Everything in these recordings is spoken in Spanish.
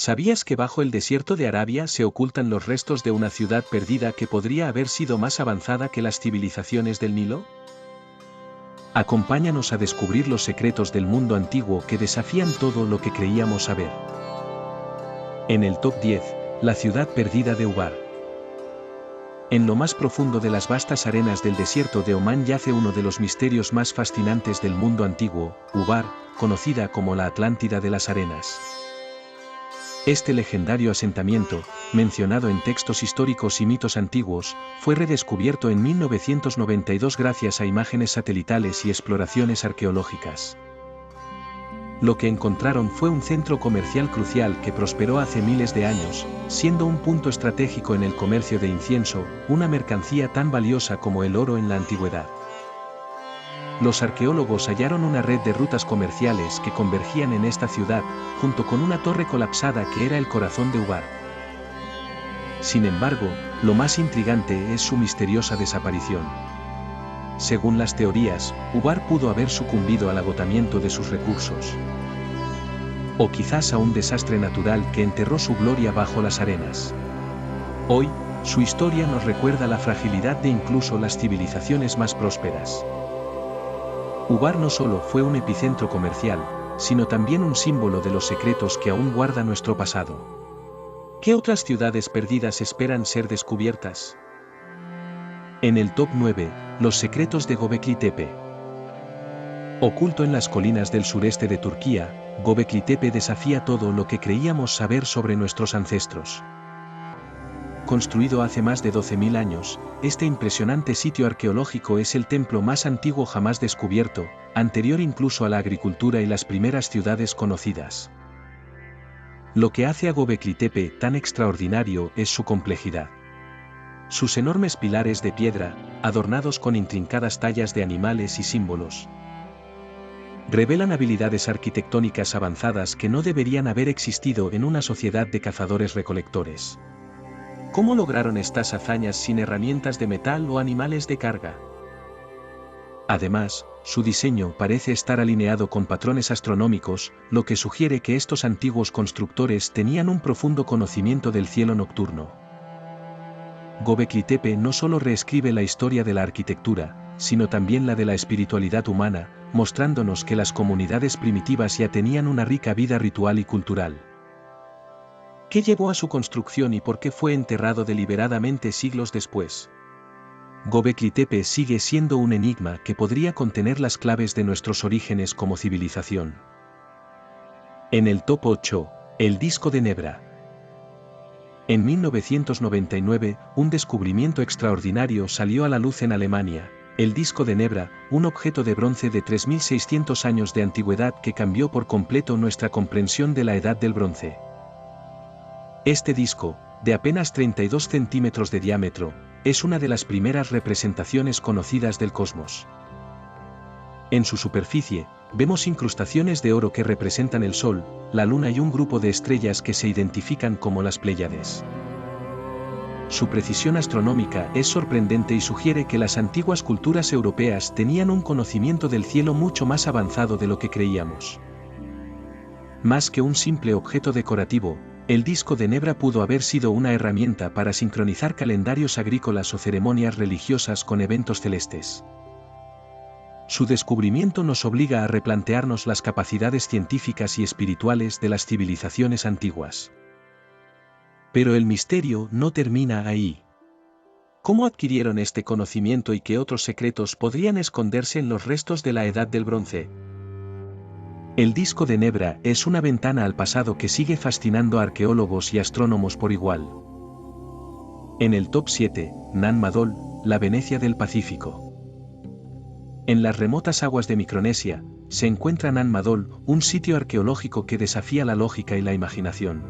¿Sabías que bajo el desierto de Arabia se ocultan los restos de una ciudad perdida que podría haber sido más avanzada que las civilizaciones del Nilo? Acompáñanos a descubrir los secretos del mundo antiguo que desafían todo lo que creíamos saber. En el top 10, la ciudad perdida de Ubar. En lo más profundo de las vastas arenas del desierto de Omán yace uno de los misterios más fascinantes del mundo antiguo, Ubar, conocida como la Atlántida de las Arenas. Este legendario asentamiento, mencionado en textos históricos y mitos antiguos, fue redescubierto en 1992 gracias a imágenes satelitales y exploraciones arqueológicas. Lo que encontraron fue un centro comercial crucial que prosperó hace miles de años, siendo un punto estratégico en el comercio de incienso, una mercancía tan valiosa como el oro en la antigüedad. Los arqueólogos hallaron una red de rutas comerciales que convergían en esta ciudad, junto con una torre colapsada que era el corazón de Ubar. Sin embargo, lo más intrigante es su misteriosa desaparición. Según las teorías, Ubar pudo haber sucumbido al agotamiento de sus recursos. O quizás a un desastre natural que enterró su gloria bajo las arenas. Hoy, su historia nos recuerda la fragilidad de incluso las civilizaciones más prósperas. Ubar no solo fue un epicentro comercial, sino también un símbolo de los secretos que aún guarda nuestro pasado. ¿Qué otras ciudades perdidas esperan ser descubiertas? En el top 9, los secretos de Göbekli Tepe. Oculto en las colinas del sureste de Turquía, Göbekli Tepe desafía todo lo que creíamos saber sobre nuestros ancestros. Construido hace más de 12.000 años, este impresionante sitio arqueológico es el templo más antiguo jamás descubierto, anterior incluso a la agricultura y las primeras ciudades conocidas. Lo que hace a Göbekli Tepe tan extraordinario es su complejidad. Sus enormes pilares de piedra, adornados con intrincadas tallas de animales y símbolos, revelan habilidades arquitectónicas avanzadas que no deberían haber existido en una sociedad de cazadores-recolectores. ¿Cómo lograron estas hazañas sin herramientas de metal o animales de carga? Además, su diseño parece estar alineado con patrones astronómicos, lo que sugiere que estos antiguos constructores tenían un profundo conocimiento del cielo nocturno. Göbekli Tepe no solo reescribe la historia de la arquitectura, sino también la de la espiritualidad humana, mostrándonos que las comunidades primitivas ya tenían una rica vida ritual y cultural. ¿Qué llevó a su construcción y por qué fue enterrado deliberadamente siglos después? Göbekli Tepe sigue siendo un enigma que podría contener las claves de nuestros orígenes como civilización. En el top 8, el disco de Nebra. En 1999, un descubrimiento extraordinario salió a la luz en Alemania, el disco de Nebra, un objeto de bronce de 3.600 años de antigüedad que cambió por completo nuestra comprensión de la edad del bronce. Este disco, de apenas 32 centímetros de diámetro, es una de las primeras representaciones conocidas del cosmos. En su superficie, vemos incrustaciones de oro que representan el Sol, la Luna y un grupo de estrellas que se identifican como las Pléyades. Su precisión astronómica es sorprendente y sugiere que las antiguas culturas europeas tenían un conocimiento del cielo mucho más avanzado de lo que creíamos. Más que un simple objeto decorativo, el disco de Nebra pudo haber sido una herramienta para sincronizar calendarios agrícolas o ceremonias religiosas con eventos celestes. Su descubrimiento nos obliga a replantearnos las capacidades científicas y espirituales de las civilizaciones antiguas. Pero el misterio no termina ahí. ¿Cómo adquirieron este conocimiento y qué otros secretos podrían esconderse en los restos de la Edad del Bronce? El disco de Nebra es una ventana al pasado que sigue fascinando a arqueólogos y astrónomos por igual. En el top 7, Nan Madol, la Venecia del Pacífico. En las remotas aguas de Micronesia, se encuentra Nan Madol, un sitio arqueológico que desafía la lógica y la imaginación.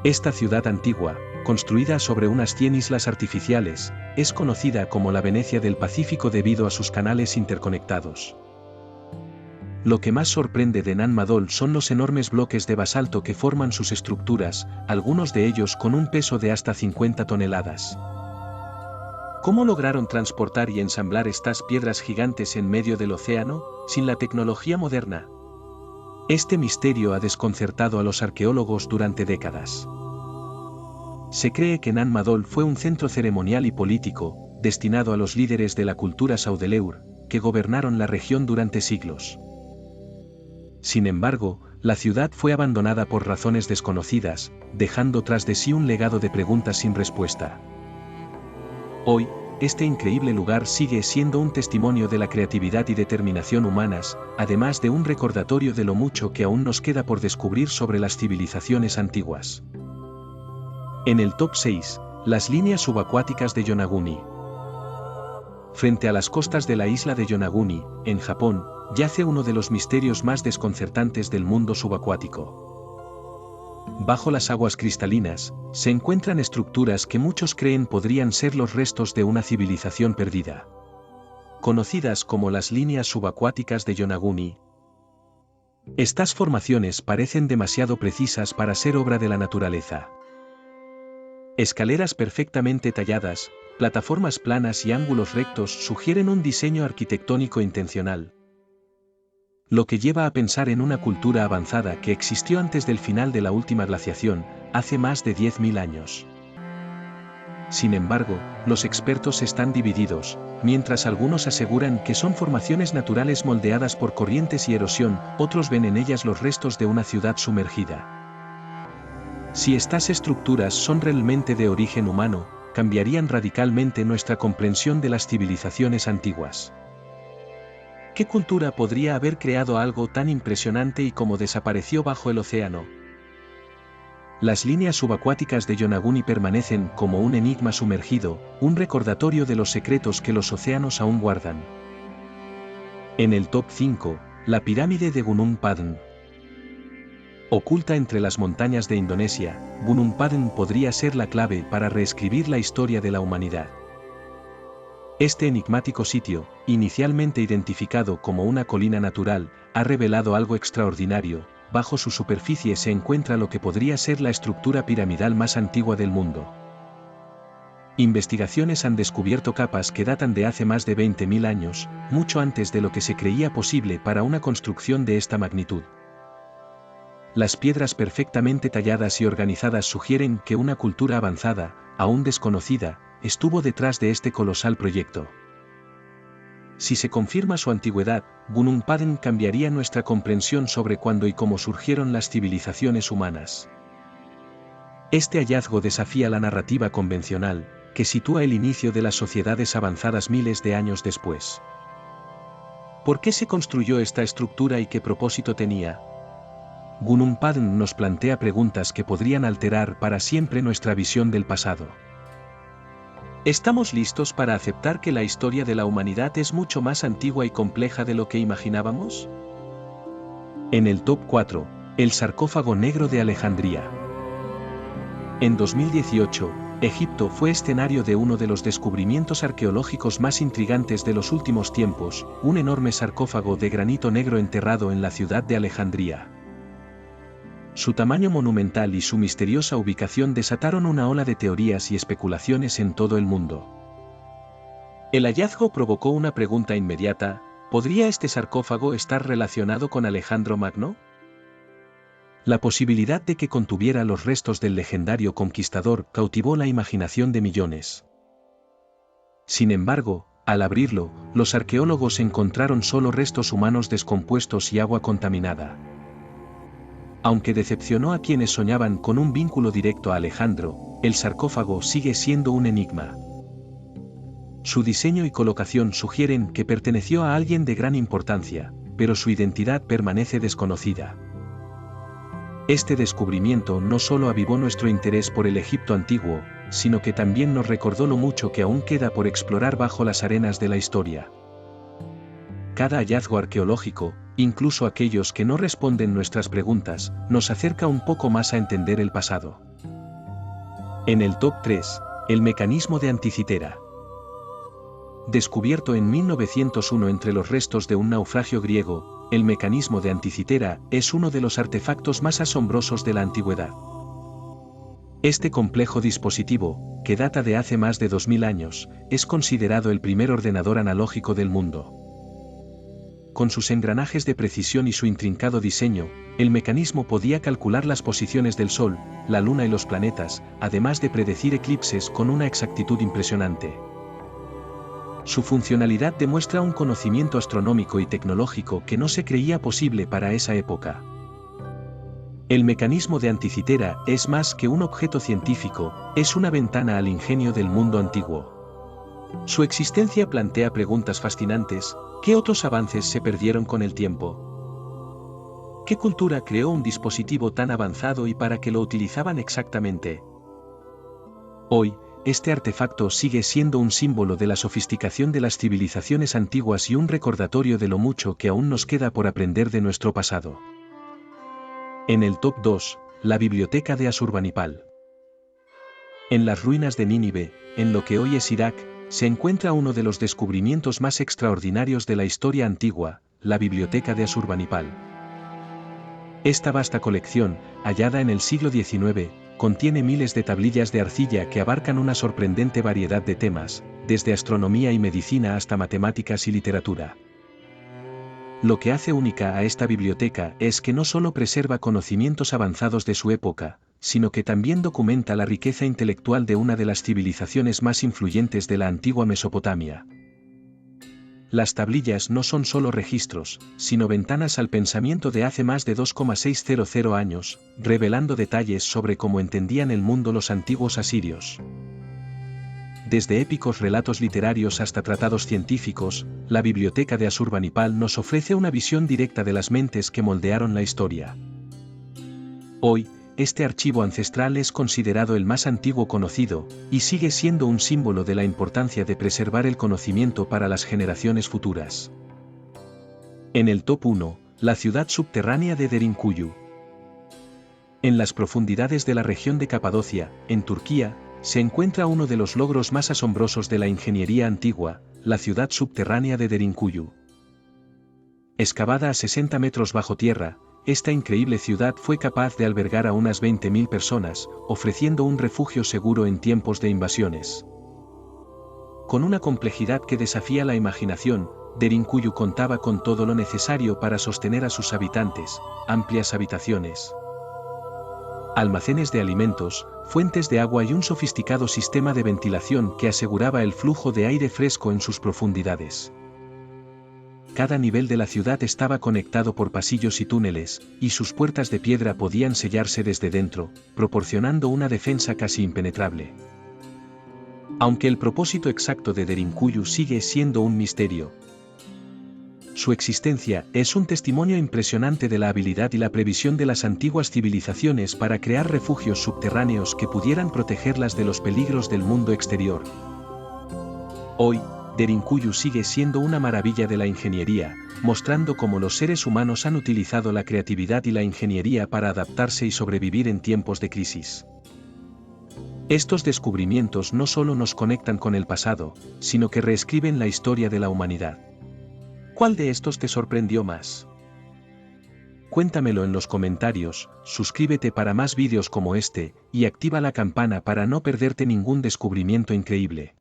Esta ciudad antigua, construida sobre unas 100 islas artificiales, es conocida como la Venecia del Pacífico debido a sus canales interconectados. Lo que más sorprende de Nan Madol son los enormes bloques de basalto que forman sus estructuras, algunos de ellos con un peso de hasta 50 toneladas. ¿Cómo lograron transportar y ensamblar estas piedras gigantes en medio del océano, sin la tecnología moderna? Este misterio ha desconcertado a los arqueólogos durante décadas. Se cree que Nan Madol fue un centro ceremonial y político, destinado a los líderes de la cultura Saudeleur, que gobernaron la región durante siglos. Sin embargo, la ciudad fue abandonada por razones desconocidas, dejando tras de sí un legado de preguntas sin respuesta. Hoy, este increíble lugar sigue siendo un testimonio de la creatividad y determinación humanas, además de un recordatorio de lo mucho que aún nos queda por descubrir sobre las civilizaciones antiguas. En el top 6, las líneas subacuáticas de Yonaguni. Frente a las costas de la isla de Yonaguni, en Japón, yace uno de los misterios más desconcertantes del mundo subacuático. Bajo las aguas cristalinas, se encuentran estructuras que muchos creen podrían ser los restos de una civilización perdida. Conocidas como las líneas subacuáticas de Yonaguni. Estas formaciones parecen demasiado precisas para ser obra de la naturaleza. Escaleras perfectamente talladas, plataformas planas y ángulos rectos sugieren un diseño arquitectónico intencional. Lo que lleva a pensar en una cultura avanzada que existió antes del final de la última glaciación, hace más de 10.000 años. Sin embargo, los expertos están divididos, mientras algunos aseguran que son formaciones naturales moldeadas por corrientes y erosión, otros ven en ellas los restos de una ciudad sumergida. Si estas estructuras son realmente de origen humano, cambiarían radicalmente nuestra comprensión de las civilizaciones antiguas. ¿Qué cultura podría haber creado algo tan impresionante y cómo desapareció bajo el océano? Las líneas subacuáticas de Yonaguni permanecen como un enigma sumergido, un recordatorio de los secretos que los océanos aún guardan. En el top 5, la pirámide de Gunung Padang. Oculta entre las montañas de Indonesia, Gunung Padang podría ser la clave para reescribir la historia de la humanidad. Este enigmático sitio, inicialmente identificado como una colina natural, ha revelado algo extraordinario. Bajo su superficie se encuentra lo que podría ser la estructura piramidal más antigua del mundo. Investigaciones han descubierto capas que datan de hace más de 20.000 años, mucho antes de lo que se creía posible para una construcción de esta magnitud. Las piedras perfectamente talladas y organizadas sugieren que una cultura avanzada, aún desconocida, estuvo detrás de este colosal proyecto. Si se confirma su antigüedad, Gunung Padang cambiaría nuestra comprensión sobre cuándo y cómo surgieron las civilizaciones humanas. Este hallazgo desafía la narrativa convencional, que sitúa el inicio de las sociedades avanzadas miles de años después. ¿Por qué se construyó esta estructura y qué propósito tenía? Gunung Padang nos plantea preguntas que podrían alterar para siempre nuestra visión del pasado. ¿Estamos listos para aceptar que la historia de la humanidad es mucho más antigua y compleja de lo que imaginábamos? En el top 4, el sarcófago negro de Alejandría. En 2018, Egipto fue escenario de uno de los descubrimientos arqueológicos más intrigantes de los últimos tiempos, un enorme sarcófago de granito negro enterrado en la ciudad de Alejandría. Su tamaño monumental y su misteriosa ubicación desataron una ola de teorías y especulaciones en todo el mundo. El hallazgo provocó una pregunta inmediata: ¿podría este sarcófago estar relacionado con Alejandro Magno? La posibilidad de que contuviera los restos del legendario conquistador cautivó la imaginación de millones. Sin embargo, al abrirlo, los arqueólogos encontraron solo restos humanos descompuestos y agua contaminada. Aunque decepcionó a quienes soñaban con un vínculo directo a Alejandro, el sarcófago sigue siendo un enigma. Su diseño y colocación sugieren que perteneció a alguien de gran importancia, pero su identidad permanece desconocida. Este descubrimiento no solo avivó nuestro interés por el Egipto antiguo, sino que también nos recordó lo mucho que aún queda por explorar bajo las arenas de la historia. Cada hallazgo arqueológico, incluso aquellos que no responden nuestras preguntas, nos acerca un poco más a entender el pasado. En el top 3, el mecanismo de Anticitera. Descubierto en 1901 entre los restos de un naufragio griego, el mecanismo de Anticitera es uno de los artefactos más asombrosos de la antigüedad. Este complejo dispositivo, que data de hace más de 2000 años, es considerado el primer ordenador analógico del mundo. con sus engranajes de precisión y su intrincado diseño, el mecanismo podía calcular las posiciones del Sol, la Luna y los planetas, además de predecir eclipses con una exactitud impresionante. Su funcionalidad demuestra un conocimiento astronómico y tecnológico que no se creía posible para esa época. El mecanismo de Anticitera es más que un objeto científico, es una ventana al ingenio del mundo antiguo. Su existencia plantea preguntas fascinantes: ¿qué otros avances se perdieron con el tiempo? ¿Qué cultura creó un dispositivo tan avanzado y para qué lo utilizaban exactamente? Hoy, este artefacto sigue siendo un símbolo de la sofisticación de las civilizaciones antiguas y un recordatorio de lo mucho que aún nos queda por aprender de nuestro pasado. En el top 2, la biblioteca de Asurbanipal. En las ruinas de Nínive, en lo que hoy es Irak, se encuentra uno de los descubrimientos más extraordinarios de la historia antigua, la biblioteca de Asurbanipal. Esta vasta colección, hallada en el siglo XIX, contiene miles de tablillas de arcilla que abarcan una sorprendente variedad de temas, desde astronomía y medicina hasta matemáticas y literatura. Lo que hace única a esta biblioteca es que no solo preserva conocimientos avanzados de su época, sino que también documenta la riqueza intelectual de una de las civilizaciones más influyentes de la antigua Mesopotamia. Las tablillas no son solo registros, sino ventanas al pensamiento de hace más de 2,600 años, revelando detalles sobre cómo entendían el mundo los antiguos asirios. Desde épicos relatos literarios hasta tratados científicos, la biblioteca de Asurbanipal nos ofrece una visión directa de las mentes que moldearon la historia. Hoy, este archivo ancestral es considerado el más antiguo conocido, y sigue siendo un símbolo de la importancia de preservar el conocimiento para las generaciones futuras. En el top 1, la ciudad subterránea de Derinkuyu. En las profundidades de la región de Capadocia, en Turquía, se encuentra uno de los logros más asombrosos de la ingeniería antigua, la ciudad subterránea de Derinkuyu. Excavada a 60 metros bajo tierra, esta increíble ciudad fue capaz de albergar a unas 20.000 personas, ofreciendo un refugio seguro en tiempos de invasiones. Con una complejidad que desafía la imaginación, Derinkuyu contaba con todo lo necesario para sostener a sus habitantes: amplias habitaciones, almacenes de alimentos, fuentes de agua y un sofisticado sistema de ventilación que aseguraba el flujo de aire fresco en sus profundidades. Cada nivel de la ciudad estaba conectado por pasillos y túneles, y sus puertas de piedra podían sellarse desde dentro, proporcionando una defensa casi impenetrable. Aunque el propósito exacto de Derinkuyu sigue siendo un misterio, su existencia es un testimonio impresionante de la habilidad y la previsión de las antiguas civilizaciones para crear refugios subterráneos que pudieran protegerlas de los peligros del mundo exterior. Hoy, Derinkuyu sigue siendo una maravilla de la ingeniería, mostrando cómo los seres humanos han utilizado la creatividad y la ingeniería para adaptarse y sobrevivir en tiempos de crisis. Estos descubrimientos no solo nos conectan con el pasado, sino que reescriben la historia de la humanidad. ¿Cuál de estos te sorprendió más? Cuéntamelo en los comentarios, suscríbete para más vídeos como este, y activa la campana para no perderte ningún descubrimiento increíble.